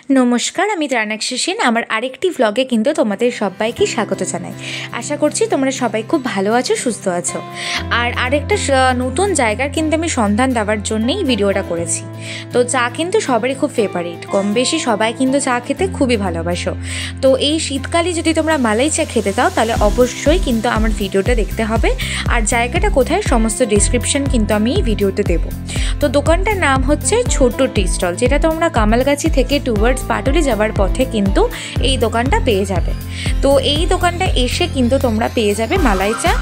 নমস্কার, আমি ত্রাণাক্ষী সেন। আমার আরেকটি ভ্লগে কিন্তু তোমাদের সবাইকে স্বাগত জানাই। আশা করছি তোমরা সবাই খুব ভালো আছো, সুস্থ আছো। আর আরেকটা নতুন জায়গার কিন্তু আমি সন্ধান দেওয়ার জন্যেই ভিডিওটা করেছি। তো চা কিন্তু সবারই খুব ফেভারিট, কম বেশি সবাই কিন্তু চা খেতে খুবই ভালোবাসো। তো এই শীতকালে যদি তোমরা মালাই চা খেতে চাও তাহলে অবশ্যই কিন্তু আমার ভিডিওটা দেখতে হবে। আর জায়গাটা কোথায় সমস্ত ডিসক্রিপশন কিন্তু আমি এই ভিডিওতে দেবো। তো দোকানটার নাম হচ্ছে ছোট টি স্টল, যেটা তোমরা কামালগাছি থেকে টুয়ার্ডস পাটুলি যাওয়ার পথে কিন্তু এই দোকানটা পেয়ে যাবে। তো এই দোকানটা এসে কিন্তু তোমরা পেয়ে যাবে মালাই চা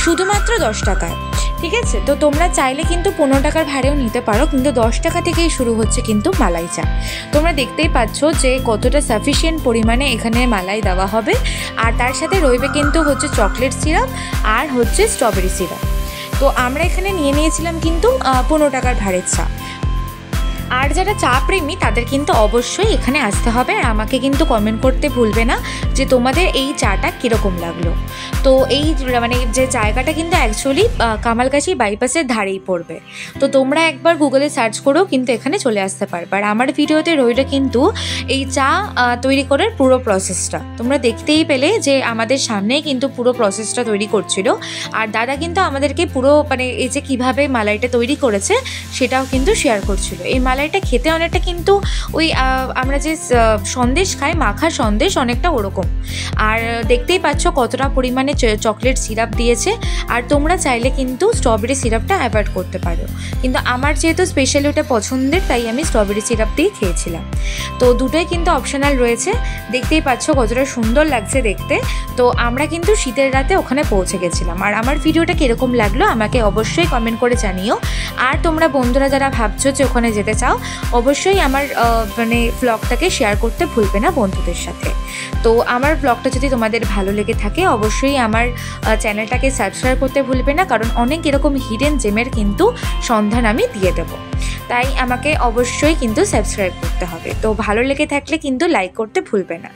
শুধুমাত্র 10 টাকায়। ঠিক আছে, তো তোমরা চাইলে কিন্তু 15 টাকার ভাড়েও নিতে পারো, কিন্তু 10 টাকা থেকেই শুরু হচ্ছে কিন্তু মালাই চা। তোমরা দেখতেই পাচ্ছ যে কতটা সাফিসিয়েন্ট পরিমাণে এখানে মালাই দেওয়া হবে। আর তার সাথে রইবে কিন্তু হচ্ছে চকলেট সিরাপ আর হচ্ছে স্ট্রবেরি সিরাপ। তো আমরা এখানে নিয়ে নিয়েছিলাম কিন্তু 15 টাকার ভাড়ের চা। আর যারা চা প্রেমী তাদের কিন্তু অবশ্যই এখানে আসতে হবে। আর আমাকে কিন্তু কমেন্ট করতে ভুলবে না যে তোমাদের এই চাটা কীরকম লাগলো। তো এই মানে যে জায়গাটা কিন্তু অ্যাকচুয়ালি কামালগাছি বাইপাসের ধারেই পড়বে। তো তোমরা একবার গুগলে সার্চ করেও কিন্তু এখানে চলে আসতে পারবে। আর আমার ভিডিওতে রইলো কিন্তু এই চা তৈরি করার পুরো প্রসেসটা। তোমরা দেখতেই পেলে যে আমাদের সামনেই কিন্তু পুরো প্রসেসটা তৈরি করছিল। আর দাদা কিন্তু আমাদেরকে পুরো মানে এই যে কীভাবে মালাইটা তৈরি করেছে সেটাও কিন্তু শেয়ার করছিল। এই মালাইটা খেতে অনেকটা কিন্তু ওই আমরা যে সন্দেশ খাই, মাখা সন্দেশ, অনেকটা ওরকম। আর দেখতেই পাচ্ছ কতটা পরিমাণে চকলেট সিরাপ দিয়েছে। আর তোমরা চাইলে কিন্তু স্ট্রবেরি সিরাপটা অ্যাভয়েড করতে পারো, কিন্তু আমার যেহেতু স্পেশালি ওটা পছন্দের তাই আমি স্ট্রবেরি সিরাপ দিয়ে খেয়েছিলাম। তো দুটোই কিন্তু অপশনাল রয়েছে। দেখতেই পাচ্ছ কতটা সুন্দর লাগছে দেখতে। তো আমরা কিন্তু শীতের রাতে ওখানে পৌঁছে গেছিলাম। আর আমার ভিডিওটা কীরকম লাগলো আমাকে অবশ্যই কমেন্ট করে জানিও। আর তোমরা বন্ধুরা যারা ভাবছো যে ওখানে যেতে চাও অবশ্যই আমার মানে ব্লগটাকে শেয়ার করতে ভুলবে না বন্ধুদের সাথে। তো আমার ব্লগটা যদি তোমাদের ভালো লেগে থাকে অবশ্যই আমার চ্যানেলটাকে সাবস্ক্রাইব করতে ভুলবে না, কারণ অনেক এরকম হিডেন জেমের কিন্তু সন্ধান আমি দিয়ে দেবো। তাই আমাকে অবশ্যই কিন্তু সাবস্ক্রাইব করতে হবে। তো ভালো লেগে থাকলে কিন্তু লাইক করতে ভুলবে না।